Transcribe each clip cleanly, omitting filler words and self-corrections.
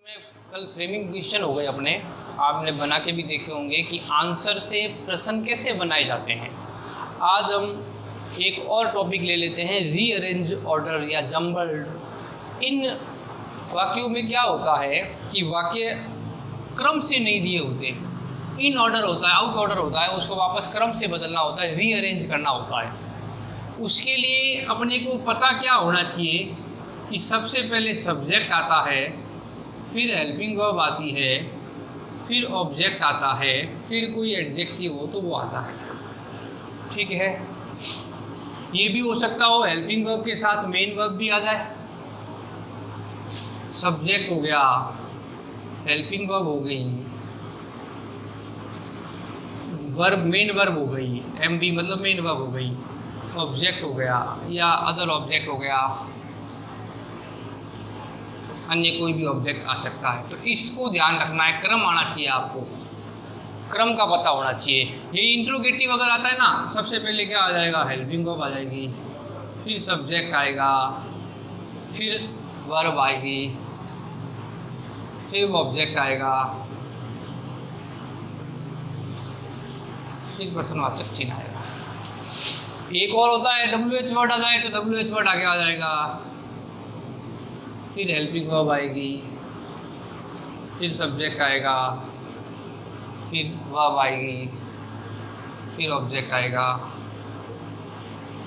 में कल framing question हो गए अपने, आपने बना के भी देखे होंगे कि आंसर से प्रश्न कैसे बनाए जाते हैं। आज हम एक और टॉपिक ले लेते हैं, रीअरेंज ऑर्डर या जम्बल्ड। इन वाक्यों में क्या होता है कि वाक्य क्रम से नहीं दिए होते, इन ऑर्डर होता है, आउट ऑर्डर होता है, उसको वापस क्रम से बदलना होता है, रीअरेंज करना होता है। उसके लिए अपने को पता क्या होना चाहिए कि सबसे पहले सब्जेक्ट आता है, फिर हेल्पिंग वर्ब आती है, फिर ऑब्जेक्ट आता है, फिर कोई एडजेक्टिव हो तो वो आता है। ठीक है, ये भी हो सकता हो हेल्पिंग वर्ब के साथ मेन वर्ब भी आ जाए। सब्जेक्ट हो गया, हेल्पिंग वर्ब हो गई, वर्ब मेन वर्ब हो गई, एमबी मतलब मेन वर्ब हो गई, ऑब्जेक्ट हो गया या अदर ऑब्जेक्ट हो गया, अन्य कोई भी ऑब्जेक्ट आ सकता है। तो इसको ध्यान रखना है, क्रम आना चाहिए, आपको क्रम का पता होना चाहिए। ये इंट्रोगेटिव अगर आता है ना, सबसे पहले क्या आ जाएगा, हेल्पिंग वर्ब आ जाएगी, फिर सब्जेक्ट आएगा, फिर वर्ब आएगी, फिर ऑब्जेक्ट आएगा, फिर प्रश्नवाचक चिन्ह आएगा। एक और होता है WH वर्ड आ जाए तो WH वर्ड आगे आ जाएगा, फिर हेल्पिंग वर्ब आएगी, फिर सब्जेक्ट आएगा, फिर वर्ब आएगी, फिर ऑब्जेक्ट आएगा,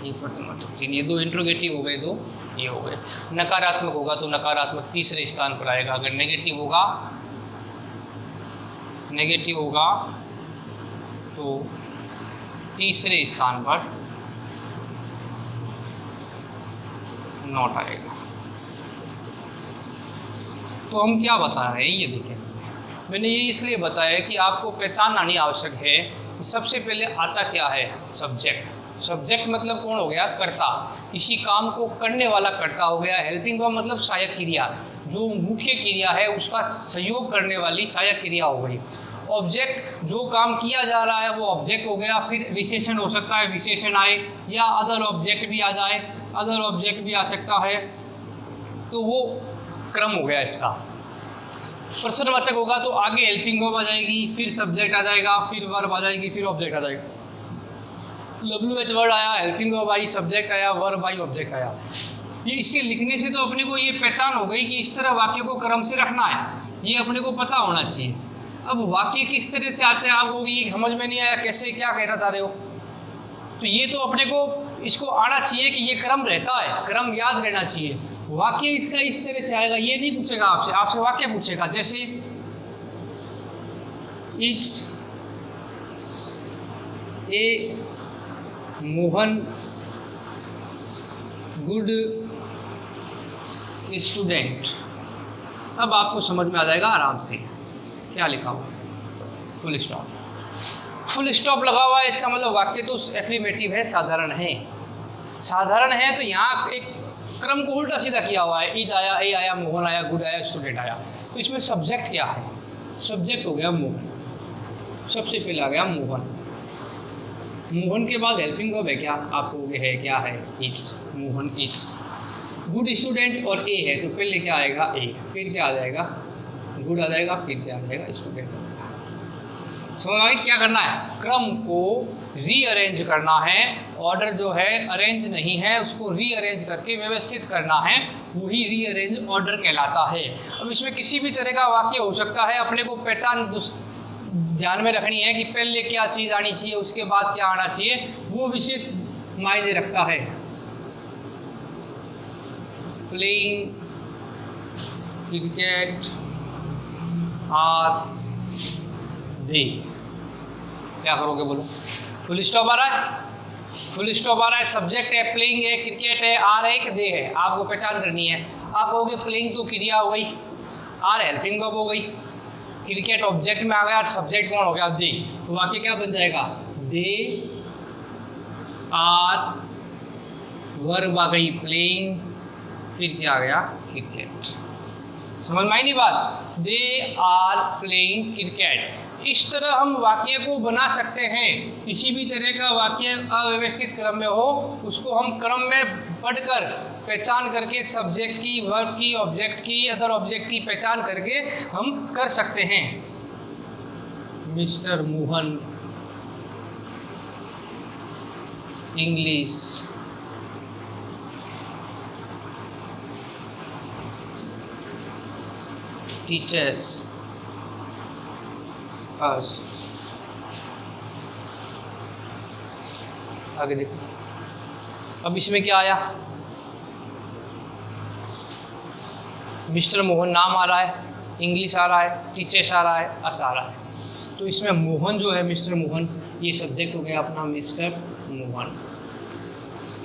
ये प्रश्नवाचक चिन्ह। ये दो इंट्रोगेटिव हो गए, दो ये हो गए। नकारात्मक होगा तो नकारात्मक तीसरे स्थान पर आएगा, अगर नेगेटिव होगा तो तीसरे स्थान पर नॉट आएगा। तो हम क्या बता रहे हैं ये देखें, मैंने ये इसलिए बताया कि आपको पहचानना नहीं आवश्यक है। सबसे पहले आता क्या है, सब्जेक्ट। सब्जेक्ट मतलब कौन हो गया, कर्ता, किसी काम को करने वाला कर्ता हो गया। हेल्पिंग वर्ब मतलब सहायक क्रिया, जो मुख्य क्रिया है उसका सहयोग करने वाली सहायक क्रिया हो गई। ऑब्जेक्ट, जो काम किया जा रहा है वो ऑब्जेक्ट हो गया। फिर विशेषण हो सकता है, विशेषण आए, या अदर ऑब्जेक्ट भी आ जाए, अदर ऑब्जेक्ट भी आ सकता है, तो वो क्रम हो गया इसका। प्रश्नवाचक होगा तो आगे हेल्पिंग वर्ब आ जाएगी, फिर सब्जेक्ट आ जाएगा, फिर वर्ब आ जाएगी, फिर ऑब्जेक्ट आ जाएगा। WH वर्ड आया, हेल्पिंग वर्ब आई, सब्जेक्ट आया, वर्ब आई, ऑब्जेक्ट आया। ये इससे लिखने से तो अपने को ये पहचान हो गई कि इस तरह वाक्य को क्रम से रखना है, ये अपने को पता होना चाहिए। अब वाक्य किस तरह से आते हैं, आपको ये समझ में नहीं आया कैसे क्या कहना चाह रहे हो, तो ये तो अपने को इसको आना चाहिए कि ये क्रम रहता है, क्रम याद रहना चाहिए। वाक्य इसका इस तरह से आएगा, ये नहीं पूछेगा आपसे वाक्य पूछेगा, जैसे it's a Mohan good student. अब आपको समझ में आ जाएगा आराम से क्या लिखा हुआ, फुल स्टॉप। फुल स्टॉप लगा हुआ है, इसका मतलब वाक्य तो एफर्मेटिव है, साधारण है। साधारण है तो यहाँ एक क्रम को उल्टा सीधा किया हुआ है, इज आया, ए आया, मोहन आया, गुड आया, स्टूडेंट आया। तो इसमें सब्जेक्ट क्या है, सब्जेक्ट हो गया मोहन, सबसे पहले आ गया मोहन। मोहन के बाद हेल्पिंग वर्ब है क्या, आपको है क्या है, it's, Mohan it's. Good student और ए है तो पहले क्या आएगा, ए, फिर क्या आ जाएगा, गुड आ जाएगा, फिर क्या आ जाएगा, स्टूडेंट। समझ में क्या करना है, क्रम को रीअरेंज करना है। ऑर्डर जो है अरेंज नहीं है, उसको रीअरेंज करके व्यवस्थित करना है, वही रीअरेंज ऑर्डर कहलाता है। अब इसमें किसी भी तरह का वाक्य हो सकता है, अपने को पहचान ध्यान में रखनी है कि पहले क्या चीज़ आनी चाहिए, उसके बाद क्या आना चाहिए, वो विशेष मायने रखता है। प्लेइंग क्रिकेट आर दे, क्या करोगे बोलो, फुल स्टॉप आ रहा है, फुल स्टॉप आ रहा है, सब्जेक्ट है, प्लेइंग है, क्रिकेट है, आर है कि दे है, आपको पहचान करनी है। आप कहोगे प्लेइंग तो क्रिया हो गई, आर हेल्पिंग वर्ब हो गई, क्रिकेट ऑब्जेक्ट में आ गया, सब्जेक्ट कौन हो गया, दे। तो वाक्य क्या बन जाएगा, दे आर, वर्ब आ गई प्लेइंग, फिर क्या आ गया, क्रिकेट। समझ में आई नहीं बात? They are playing cricket. इस तरह हम वाक्य को बना सकते हैं। किसी भी तरह का वाक्य अव्यवस्थित क्रम में हो, उसको हम क्रम में पढ़कर पहचान करके सब्जेक्ट की, वर्ब की, ऑब्जेक्ट की, अदर ऑब्जेक्ट की पहचान करके हम कर सकते हैं। Mister Mohan English teaches us। आगे देखो, अब इसमें क्या आया? मिस्टर मोहन नाम आ रहा है, इंग्लिश आ रहा है, टीचर्स आ रहा है, अस आ रहा है। तो इसमें मोहन जो है, मिस्टर मोहन, ये सब्जेक्ट हो गया अपना मिस्टर मोहन।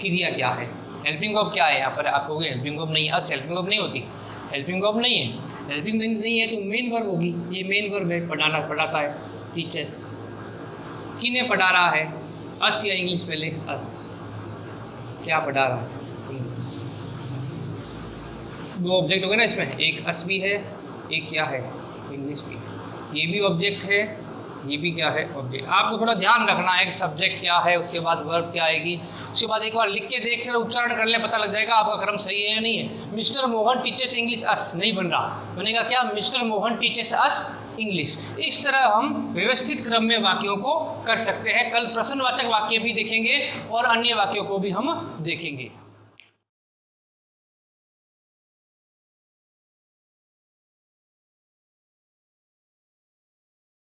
क्रिया क्या है? हेल्पिंग वर्ब क्या है यहाँ पर? आप कहोगे हेल्पिंग वर्ब नहीं है, अस हेल्पिंग वर्ब नहीं होती, हेल्पिंग वर्ब नहीं है। हेल्पिंग नहीं है तो मेन वर्ब होगी। ये मेन वर्ब है, पढ़ाना, पढ़ाता है, टीचर्स। किन्हें पढ़ा रहा है? अस या इंग्लिश? पहले अस। क्या पढ़ा रहा है? इंग्लिश। दो ऑब्जेक्ट हो गए ना इसमें, एक अस भी है, एक क्या है? इंग्लिश भी। ये भी ऑब्जेक्ट है, ये भी क्या है? ऑब्जेक्ट। आपको थोड़ा ध्यान रखना है कि सब्जेक्ट क्या है, उसके बाद वर्ब क्या आएगी, उसके बाद एक बार लिख के देख कर उच्चारण कर ले, पता लग जाएगा आपका क्रम सही है या नहीं है। मिस्टर मोहन टीचर्स इंग्लिश अस नहीं बन रहा, बनेगा क्या? मिस्टर मोहन टीचर्स अस इंग्लिश। इस तरह हम व्यवस्थित क्रम में वाक्यों को कर सकते हैं। कल प्रश्नवाचक वाक्य भी देखेंगे और अन्य वाक्यों को भी हम देखेंगे।